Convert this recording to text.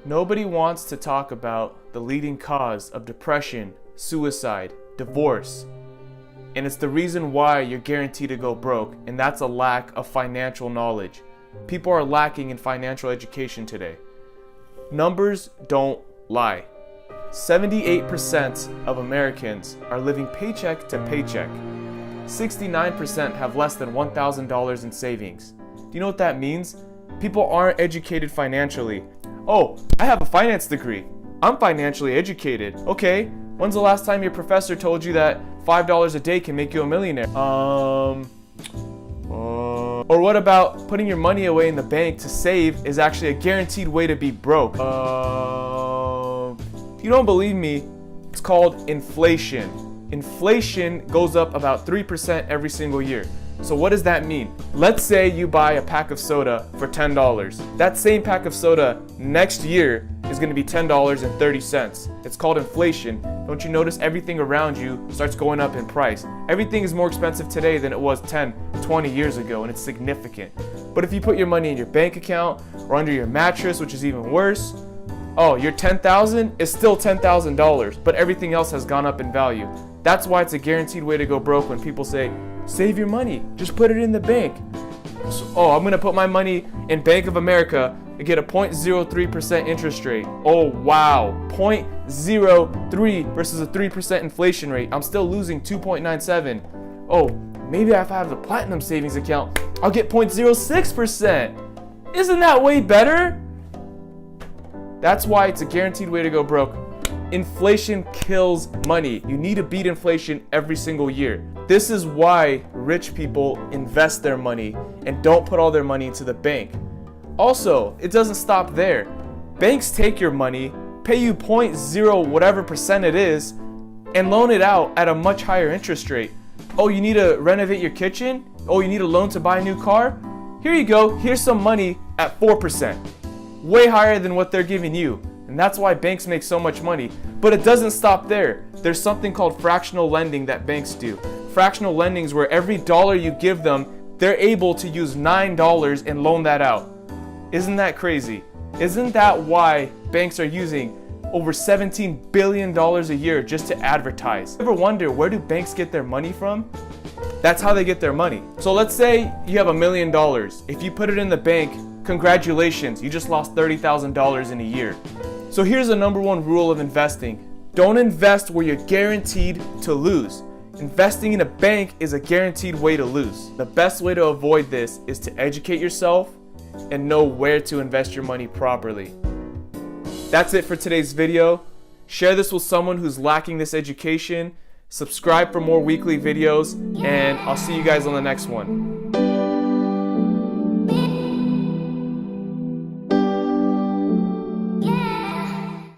Nobody wants to talk about the leading cause of depression, suicide, divorce. And it's the reason why you're guaranteed to go broke, and that's a lack of financial knowledge. People are lacking in financial education today. Numbers don't lie. 78% of Americans are living paycheck to paycheck. 69% have less than $1,000 in savings. Do you know what that means? People aren't educated financially. Oh, I have a finance degree. I'm financially educated. Okay, when's the last time your professor told you that $5 a day can make you a millionaire? Or what about putting your money away in the bank to save is actually a guaranteed way to be broke? If you don't believe me, it's called inflation. Inflation goes up about 3% every single year. So what does that mean? Let's say you buy a pack of soda for $10. That same pack of soda next year is going to be $10.30. It's called inflation. Don't you notice everything around you starts going up in price? Everything is more expensive today than it was 10, 20 years ago, and it's significant. But if you put your money in your bank account or under your mattress, which is even worse, oh, your $10,000 is still $10,000, but everything else has gone up in value. That's why it's a guaranteed way to go broke when people say, save your money, just put it in the bank. So, oh, I'm gonna put my money in Bank of America and get a 0.03% interest rate. Oh wow, 0.03 versus a 3% inflation rate. I'm still losing 2.97. Oh, maybe if I have the platinum savings account, I'll get 0.06%. Isn't that way better? That's why it's a guaranteed way to go broke. Inflation kills money. You need to beat inflation every single year. This is why rich people invest their money and don't put all their money into the bank. Also, it doesn't stop there. Banks take your money, pay you 0.0 whatever percent it is, and loan it out at a much higher interest rate. Oh, you need to renovate your kitchen? Oh, you need a loan to buy a new car? Here you go, here's some money at 4%. Way higher than what they're giving you. And that's why banks make so much money. But it doesn't stop there. There's something called fractional lending that banks do. Fractional lending is where every dollar you give them, they're able to use $9 and loan that out. Isn't that crazy? Isn't that why banks are using over $17 billion a year just to advertise? Ever wonder, where do banks get their money from? That's how they get their money. So let's say you have $1 million. If you put it in the bank, congratulations, you just lost $30,000 in a year. So here's the number one rule of investing. Don't invest where you're guaranteed to lose. Investing in a bank is a guaranteed way to lose. The best way to avoid this is to educate yourself and know where to invest your money properly. That's it for today's video. Share this with someone who's lacking this education. Subscribe for more weekly videos, and I'll see you guys on the next one.